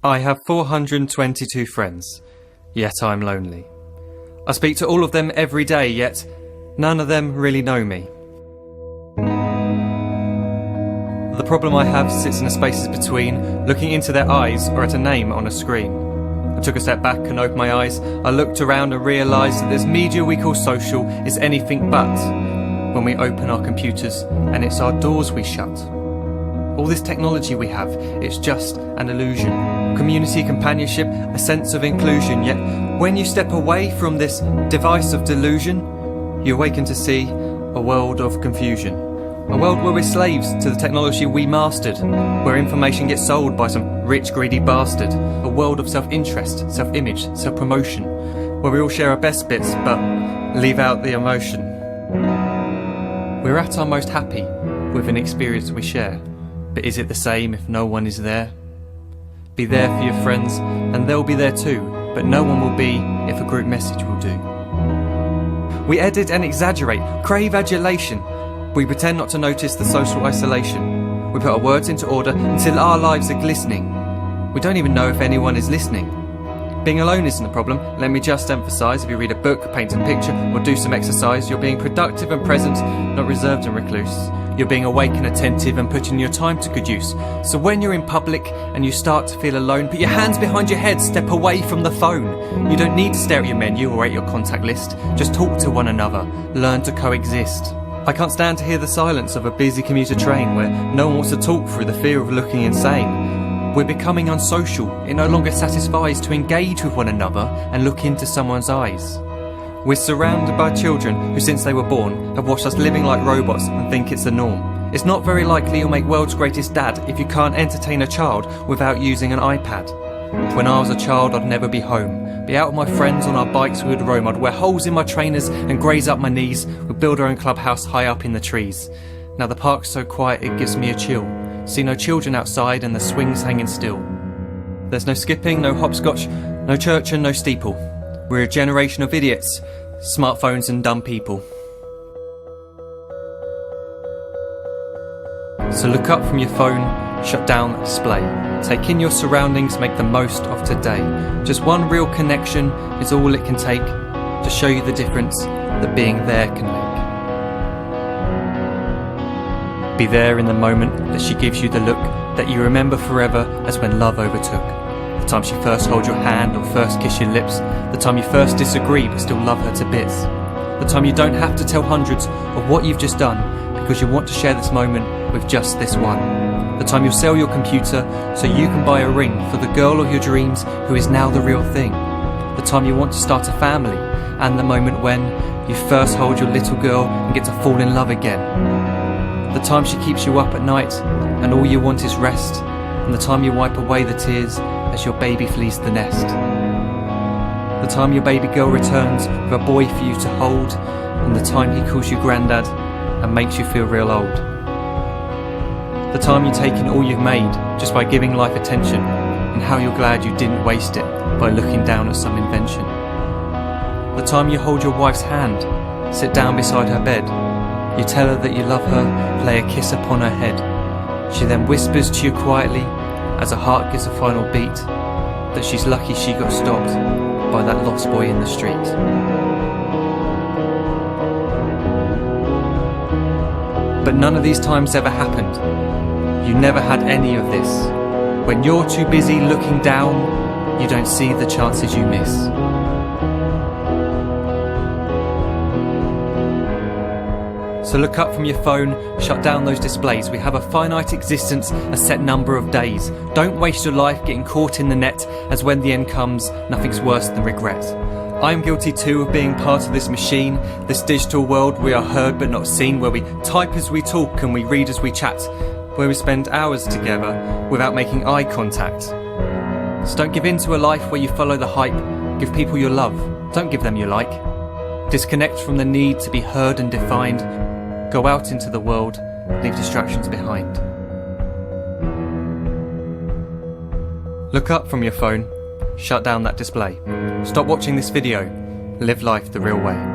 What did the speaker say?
I have 422 friends, yet I'm lonely. I speak to all of them every day, yet none of them really know me. The problem I have sits in the spaces between looking into their eyes or at a name on a screen. I took a step back and opened my eyes. I looked around and realised that this media we call social is anything but when we open our computers and it's our doors we shut. All this technology we have, it's just an illusion. Community, companionship, a sense of inclusion. Yet when you step away from this device of delusion, you awaken to see a world of confusion. A world where we're slaves to the technology we mastered, where information gets sold by some rich, greedy bastard. A world of self-interest, self-image, self-promotion, where we all share our best bits but leave out the emotion. We're at our most happy with an experience we share. But is it the same if no one is there? Be there for your friends and they'll be there too, but no one will be if a group message will do. We edit and exaggerate, crave adulation. We pretend not to notice the social isolation. We put our words into order until our lives are glistening. We don't even know if anyone is listening. Being alone isn't the problem, let me just emphasise. If you read a book, paint a picture or do some exercise, you're being productive and present, not reserved and recluse. You're being awake and attentive and putting your time to good use. So when you're in public and you start to feel alone, put your hands behind your head, step away from the phone. You don't need to stare at your menu or at your contact list. Just talk to one another, learn to coexist. I can't stand to hear the silence of a busy commuter train where no one wants to talk through the fear of looking insane. We're becoming unsocial. It no longer satisfies to engage with one another and look into someone's eyes. We're surrounded by children who, since they were born, have watched us living like robots and think it's the norm. It's not very likely you'll make world's greatest dad if you can't entertain a child without using an iPad. When I was a child, I'd never be home. Be out with my friends on our bikes we would roam. I'd wear holes in my trainers and graze up my knees. We'd build our own clubhouse high up in the trees. Now the park's so quiet it gives me a chill. See no children outside and the swings hanging still. There's no skipping, no hopscotch, no church and no steeple. We're a generation of idiots, smartphones and dumb people. So look up from your phone, shut down the display. Take in your surroundings, make the most of today. Just one real connection is all it can take to show you the difference that being there can make. Be there in the moment that she gives you the look that you remember forever as when love overtook. The time she first holds your hand or first kiss your lips. The time you first disagree but still love her to bits. The time you don't have to tell hundreds of what you've just done because you want to share this moment with just this one. The time you'll sell your computer so you can buy a ring for the girl of your dreams who is now the real thing. The time you want to start a family and the moment when you first hold your little girl and get to fall in love again. The time she keeps you up at night and all you want is rest. And the time you wipe away the tears as your baby flees the nest. The time your baby girl returns with a boy for you to hold, and the time he calls you granddad and makes you feel real old. The time you take in all you've made just by giving life attention, and how you're glad you didn't waste it by looking down at some invention. The time you hold your wife's hand, sit down beside her bed, you tell her that you love her, lay a kiss upon her head. She then whispers to you quietly, as her heart gives a final beat, that she's lucky she got stopped by that lost boy in the street. But none of these times ever happened. You never had any of this. When you're too busy looking down, you don't see the chances you miss. So look up from your phone, shut down those displays. We have a finite existence, a set number of days. Don't waste your life getting caught in the net, as when the end comes, nothing's worse than regret. I'm guilty too of being part of this machine, this digital world we are heard but not seen, where we type as we talk and we read as we chat, where we spend hours together without making eye contact. So don't give in to a life where you follow the hype. Give people your love, don't give them your like. Disconnect from the need to be heard and defined. Go out into the world, leave distractions behind. Look up from your phone, shut down that display. Stop watching this video, live life the real way.